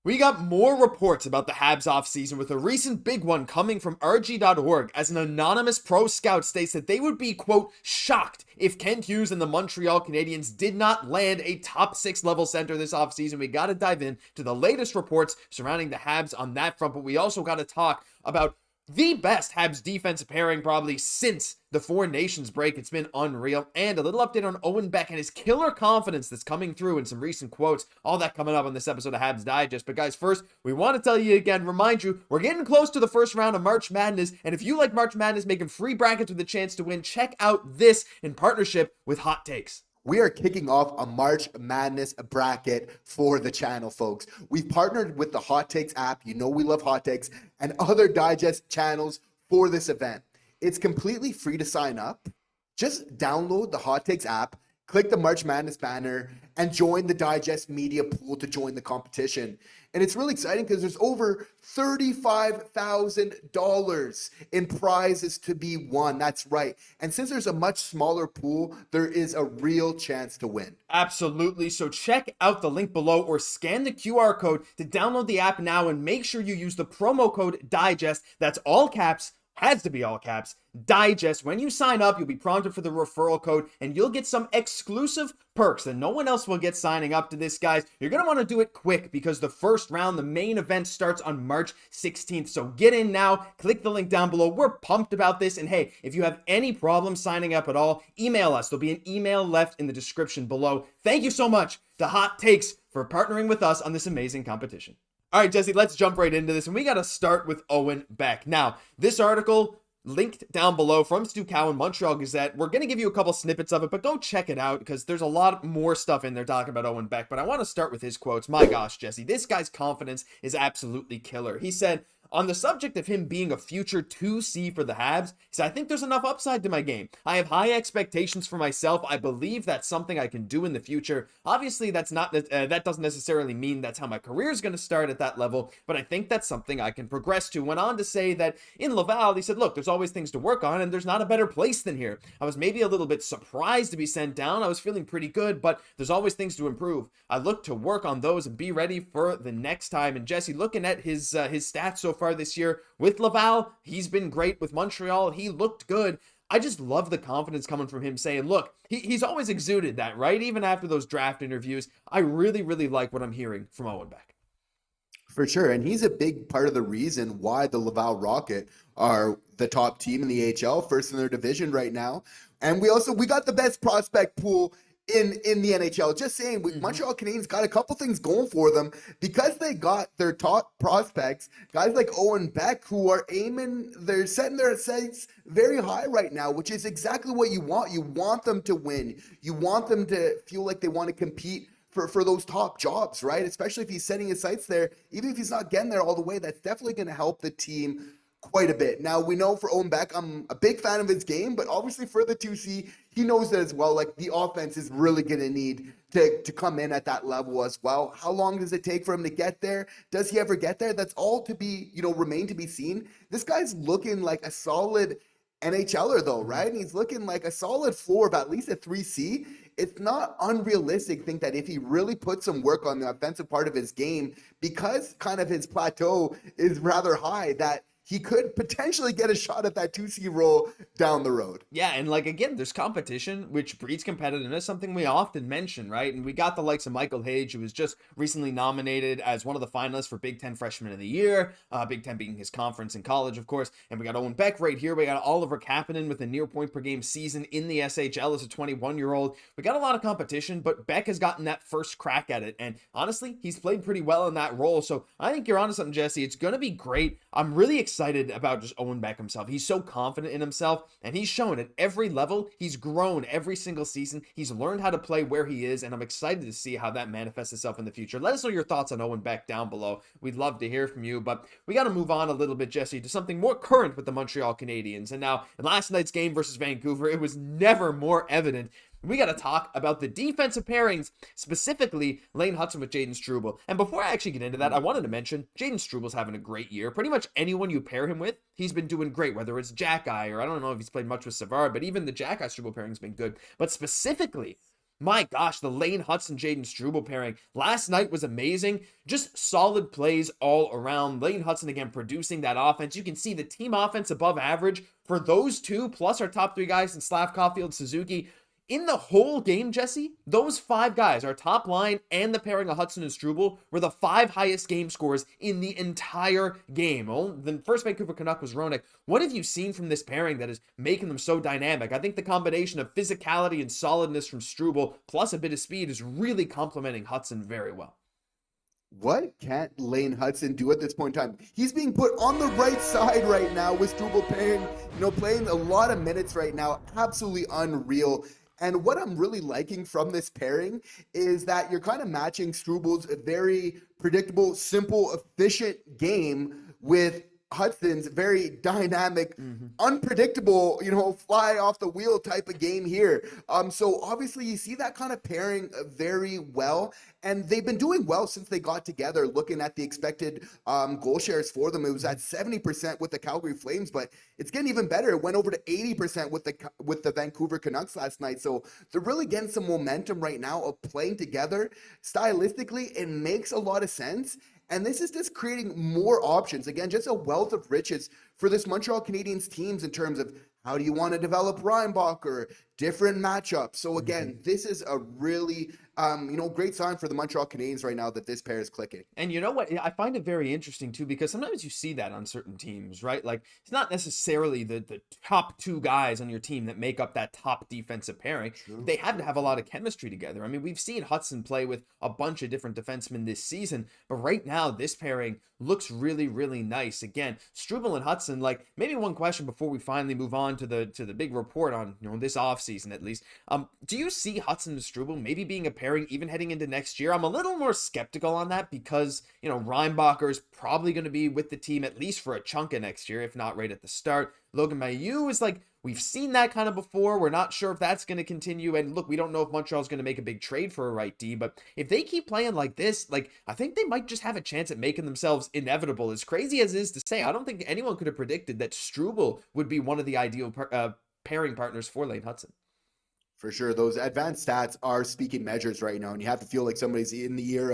We got more reports about the Habs offseason, with a recent big one coming from RG.org, as an anonymous pro scout states that they would be, quote, shocked if Kent Hughes and the Montreal Canadiens did not land a top 6 level center this offseason. We got to dive in to the latest reports surrounding the Habs on that front, but we also got to talk about the best Habs defensive pairing probably since the Four Nations break. It's been unreal. And a little update on Owen Beck and his killer confidence that's coming through in some recent quotes. All that coming up on this episode of Habs Digest. But guys, first, we want to tell you again, remind you, we're getting close to the first round of March Madness. And if you like March Madness, making free brackets with a chance to win, check out this in partnership with Hot Takes. We are kicking off a March Madness bracket for the channel, folks. We've partnered with the Hot Takes app. You know we love Hot Takes, and other digest channels for this event. It's completely free to sign up. Just download the Hot Takes app, click the March Madness banner, and join the Digest media pool to join the competition. And it's really exciting because there's over $35,000 in prizes to be won. That's right. And since there's a much smaller pool, there is a real chance to win. Absolutely. So check out the link below or scan the QR code to download the app now, and make sure you use the promo code DIGEST. That's all caps. Has to be all caps, Digest. When you sign up, you'll be prompted for the referral code, and you'll get some exclusive perks that no one else will get signing up to this, guys. You're going to want to do it quick because the first round, the main event, starts on March 16th. So get in now, click the link down below. We're pumped about this. And hey, if you have any problems signing up at all, email us. There'll be an email left in the description below. Thank you so much to Hot Takes for partnering with us on this amazing competition. All right, Jesse, let's jump right into this. And we got to start with Owen Beck. Now, this article linked down below from Stu Cowan, Montreal Gazette. We're going to give you a couple snippets of it, but go check it out because there's a lot more stuff in there talking about Owen Beck. But I want to start with his quotes. My gosh, Jesse, this guy's confidence is absolutely killer. He said, on the subject of him being a future 2C for the Habs, he said, I think there's enough upside to my game. I have high expectations for myself. I believe that's something I can do in the future. Obviously, that doesn't necessarily mean that's how my career is going to start at that level, but I think that's something I can progress to. Went on to say that in Laval, he said, look, there's always things to work on, and there's not a better place than here. I was maybe a little bit surprised to be sent down. I was feeling pretty good, but there's always things to improve. I look to work on those and be ready for the next time. And Jesse, looking at his stats so far this year with Laval, he's been great. With Montreal, he looked good. I just love the confidence coming from him saying, look, he's always exuded that, right? Even after those draft interviews, I really, really like what I'm hearing from Owen Beck. For sure. And he's a big part of the reason why the Laval Rocket are the top team in the AHL, first in their division right now. And we got the best prospect pool in the NHL. Just saying, Montreal Canadiens got a couple things going for them because they got their top prospects, guys like Owen Beck, who are they're setting their sights very high right now, which is exactly what you want. You want them to win. You want them to feel like they want to compete for those top jobs, right? Especially if he's setting his sights there. Even if he's not getting there all the way, that's definitely going to help the team quite a bit. Now, we know for Owen Beck, I'm a big fan of his game, but obviously for the 2C, he knows that as well. Like, the offense is really going to need to come in at that level as well. How long does it take for him to get there? Does he ever get there? That's all to be, remain to be seen. This guy's looking like a solid NHLer though, right? And he's looking like a solid floor of at least a 3C. It's not unrealistic to think that if he really put some work on the offensive part of his game, because kind of his plateau is rather high, that he could potentially get a shot at that 2C role down the road. Yeah, and again, there's competition, which breeds competitiveness, something we often mention, right? And we got the likes of Michael Hage, who was just recently nominated as one of the finalists for Big Ten Freshman of the Year, Big Ten being his conference in college, of course. And we got Owen Beck right here. We got Oliver Kapanen with a near point per game season in the SHL as a 21-year-old. We got a lot of competition, but Beck has gotten that first crack at it. And honestly, he's played pretty well in that role. So I think you're onto something, Jesse. It's going to be great. I'm really excited about just Owen Beck himself. He's so confident in himself, and he's shown at every level. He's grown every single season. He's learned how to play where he is, and I'm excited to see how that manifests itself in the future. Let us know your thoughts on Owen Beck down below. We'd love to hear from you, but we got to move on a little bit, Jesse, to something more current with the Montreal Canadiens. And now, in last night's game versus Vancouver, it was never more evident. We got to talk about the defensive pairings, specifically Lane Hutson with Jayden Struble. And before I actually get into that, I wanted to mention Jayden Struble's having a great year. Pretty much anyone you pair him with, he's been doing great, whether it's Xhekaj or I don't know if he's played much with Savard, but even the Xhekaj Struble pairing's been good. But specifically, My gosh, the Lane Hutson Jayden Struble pairing last night was amazing. Just solid plays all around. Lane Hutson again producing that offense. You can see the team offense above average for those two, plus our top three guys in Slav, Caufield, Suzuki. In the whole game, Jesse, those five guys, our top line and the pairing of Hutson and Struble, were the five highest game scores in the entire game. Oh, the first Vancouver Canuck was Roenick. What have you seen from this pairing that is making them so dynamic? I think the combination of physicality and solidness from Struble plus a bit of speed is really complementing Hutson very well. What can't Lane Hutson do at this point in time? He's being put on the right side right now with Struble playing a lot of minutes right now. Absolutely unreal. And what I'm really liking from this pairing is that you're kind of matching Struble's very predictable, simple, efficient game with Hudson's very dynamic, unpredictable, fly off the wheel type of game here. So obviously you see that kind of pairing very well, and they've been doing well since they got together. Looking at the expected goal shares for them, it was at 70% with the Calgary Flames, but it's getting even better. It went over to 80% with the Vancouver Canucks last night. So they're really getting some momentum right now of playing together. Stylistically, it makes a lot of sense. And this is just creating more options. Again, just a wealth of riches for this Montreal Canadiens teams in terms of how do you want to develop Reinbacher, different matchups. So again, this is a really, great sign for the Montreal Canadiens right now that this pair is clicking. And you know what? I find it very interesting too, because sometimes you see that on certain teams, right? Like it's not necessarily the top two guys on your team that make up that top defensive pairing. True. They have to have a lot of chemistry together. I mean, we've seen Hutson play with a bunch of different defensemen this season, but right now this pairing looks really, really nice. Again, Struble and Hutson, like maybe one question before we finally move on to the big report on this offseason at least. Do you see Hutson and Struble maybe being a pairing even heading into next year? I'm a little more skeptical on that because, Reinbacher is probably going to be with the team at least for a chunk of next year, if not right at the start. Logan Mailloux is like, we've seen that kind of before. We're not sure if that's going to continue. And look, we don't know if Montreal's going to make a big trade for a right D, but if they keep playing like this, I think they might just have a chance at making themselves inevitable. As crazy as it is to say, I don't think anyone could have predicted that Struble would be one of the ideal pairing partners for Lane Hutson. For sure. Those advanced stats are speaking measures right now, and you have to feel like somebody's in the ear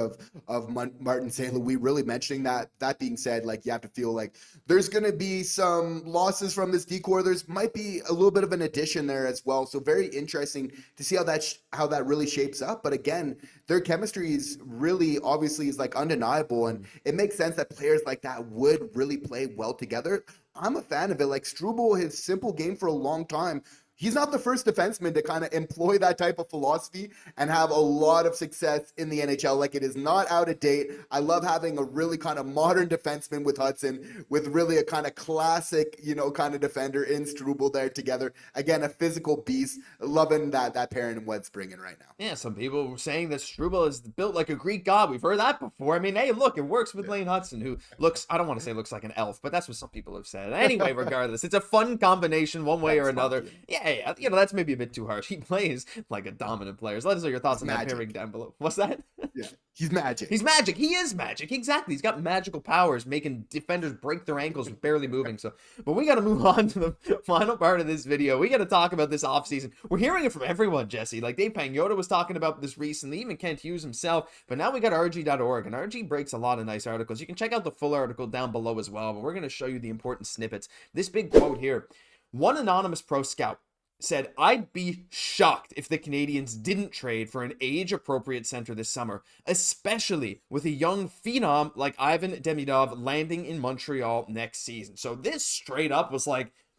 of Martin St. Louis really mentioning that. That being said, you have to feel like there's going to be some losses from this decor. There's might be a little bit of an addition there as well. So very interesting to see how that really shapes up. But again, their chemistry is really obviously is undeniable, and it makes sense that players like that would really play well together. I'm a fan of it. Struble, his simple game for a long time. He's not the first defenseman to kind of employ that type of philosophy and have a lot of success in the NHL. It is not out of date. I love having a really kind of modern defenseman with Hutson, with really a kind of classic, kind of defender in Struble there together. Again, a physical beast. Loving that pairing and what's bringing right now. Yeah, some people were saying that Struble is built like a Greek god. We've heard that before. I mean, hey, look, it works with Lane Hutson, who looks, I don't want to say looks like an elf, but that's what some people have said. Anyway, regardless, it's a fun combination one way or another. Yeah, that's maybe a bit too harsh. He plays like a dominant player. So let us know your thoughts on that pairing down below. What's that? Yeah, he's magic. He's magic. He is magic. Exactly. He's got magical powers, making defenders break their ankles with barely moving. But we got to move on to the final part of this video. We got to talk about this offseason. We're hearing it from everyone, Jesse. Dave Pagnotta was talking about this recently, even Kent Hughes himself. But now we got RG.org, and RG breaks a lot of nice articles. You can check out the full article down below as well. But we're going to show you the important snippets. This big quote here. One anonymous pro scout said, "I'd be shocked if the Canadiens didn't trade for an age-appropriate center this summer, especially with a young phenom like Ivan Demidov landing in Montreal next season." So this straight up was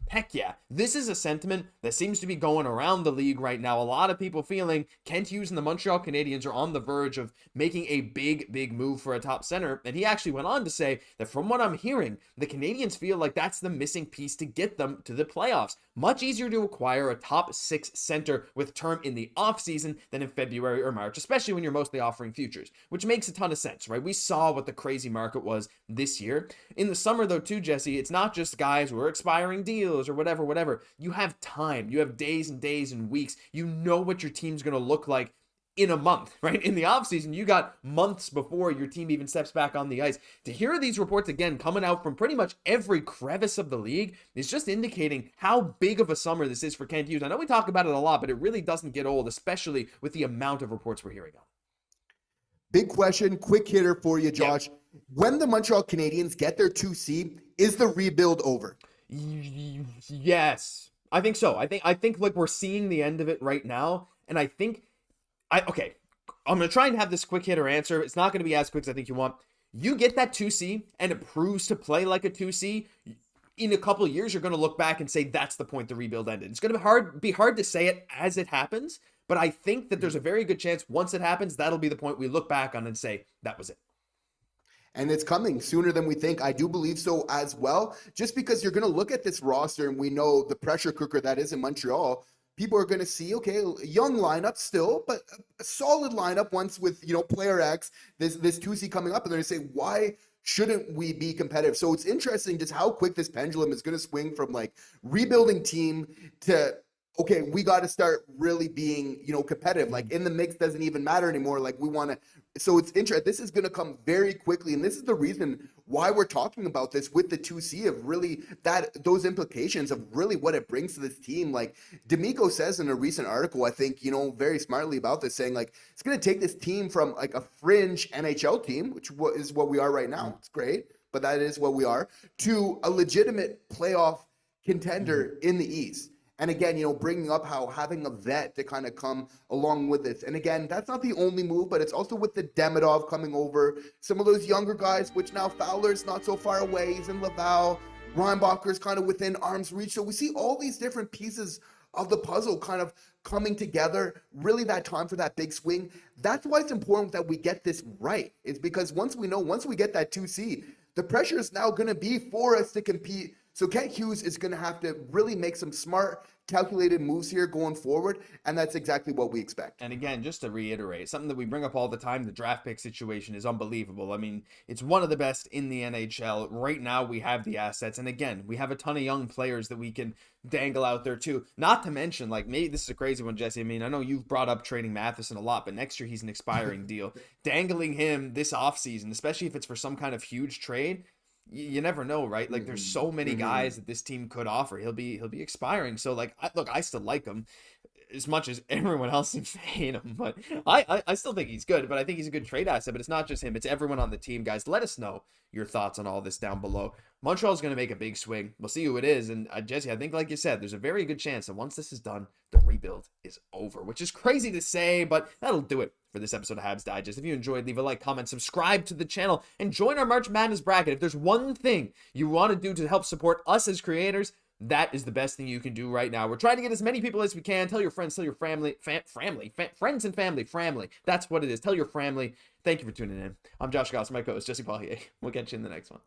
heck yeah, this is a sentiment that seems to be going around the league right now. A lot of people feeling Kent Hughes and the Montreal Canadiens are on the verge of making a big move for a top center. And he actually went on to say that from what I'm hearing, the Canadiens feel like that's the missing piece to get them to the playoffs. Much easier to acquire a top 6 center with term in the offseason than in February or March, especially when you're mostly offering futures, which makes a ton of sense, right? We saw what the crazy market was this year. In the summer, though, too, Jesse, it's not just guys who are expiring deals or whatever. You have time. You have days and days and weeks. You know what your team's going to look like in a month, right? In the offseason, you got months before your team even steps back on the ice. To hear these reports again coming out from pretty much every crevice of the league is just indicating how big of a summer this is for Kent Hughes. I know we talk about it a lot, but it really doesn't get old, especially with the amount of reports we're hearing on. Big question, quick hitter for you, Josh. Yep. When the Montreal Canadiens get their 2C, is the rebuild over? Yes, I think so. I think like we're seeing the end of it right now, and I think okay, I'm going to try and have this quick hitter answer. It's not going to be as quick as I think you want. You get that 2C and it proves to play like a 2C. In a couple of years, you're going to look back and say that's the point the rebuild ended. It's going to be hard to say it as it happens, but I think that there's a very good chance once it happens, that'll be the point we look back on and say that was it. And it's coming sooner than we think. I do believe so as well, just because you're going to look at this roster and we know the pressure cooker that is in Montreal. People are going to see, okay, young lineup still, but a solid lineup once with, player X, this 2C coming up, and they're going to say, why shouldn't we be competitive? So it's interesting just how quick this pendulum is going to swing from like rebuilding team to, okay, we got to start really being, competitive. Like in the mix doesn't even matter anymore. Like we want to, so it's interesting. This is going to come very quickly. And this is the reason why we're talking about this with the 2C of really those implications of really what it brings to this team. Like D'Amico says in a recent article, I think, very smartly about this, saying like, it's going to take this team from like a fringe NHL team, which is what we are right now. It's great, but that is what we are, to a legitimate playoff contender in the East. And again, bringing up how having a vet to kind of come along with this. And again, that's not the only move, but it's also with the Demidov coming over. Some of those younger guys, which now Fowler's not so far away. He's in Laval. Reinbacher's kind of within arm's reach. So we see all these different pieces of the puzzle kind of coming together. Really that time for that big swing. That's why it's important that we get this right. It's because once we get that 2C, the pressure is now going to be for us to compete. So Kent Hughes is going to have to really make some smart, calculated moves here going forward, and that's exactly what we expect. And again, just to reiterate, something that we bring up all the time, the draft pick situation is unbelievable. I mean, it's one of the best in the NHL. Right now, we have the assets, and again, we have a ton of young players that we can dangle out there too. Not to mention, like, maybe this is a crazy one, Jesse. I mean, I know you've brought up trading Matheson a lot, but next year he's an expiring deal. Dangling him this offseason, especially if it's for some kind of huge trade, you never know, right? Like there's so many guys that this team could offer. He'll be expiring. So like, I still like him as much as everyone else seems to hate him, but I still think he's good, but I think he's a good trade asset. But it's not just him, it's everyone on the team. Guys, let us know your thoughts on all this down below. Montreal's going to make a big swing. We'll see who it is. And Jesse, I think like you said, there's a very good chance that once this is done, the rebuild is over, which is crazy to say, but that'll do it for this episode of Habs Digest. If you enjoyed, leave a like, comment, subscribe to the channel, and join our March Madness bracket. If there's one thing you want to do to help support us as creators, that is the best thing you can do right now. We're trying to get as many people as we can. Tell your friends, tell your family, friends and family. That's what it is. Tell your family. Thank you for tuning in. I'm Josh Gosse, my co-host Jesse Poirier. We'll catch you in the next one.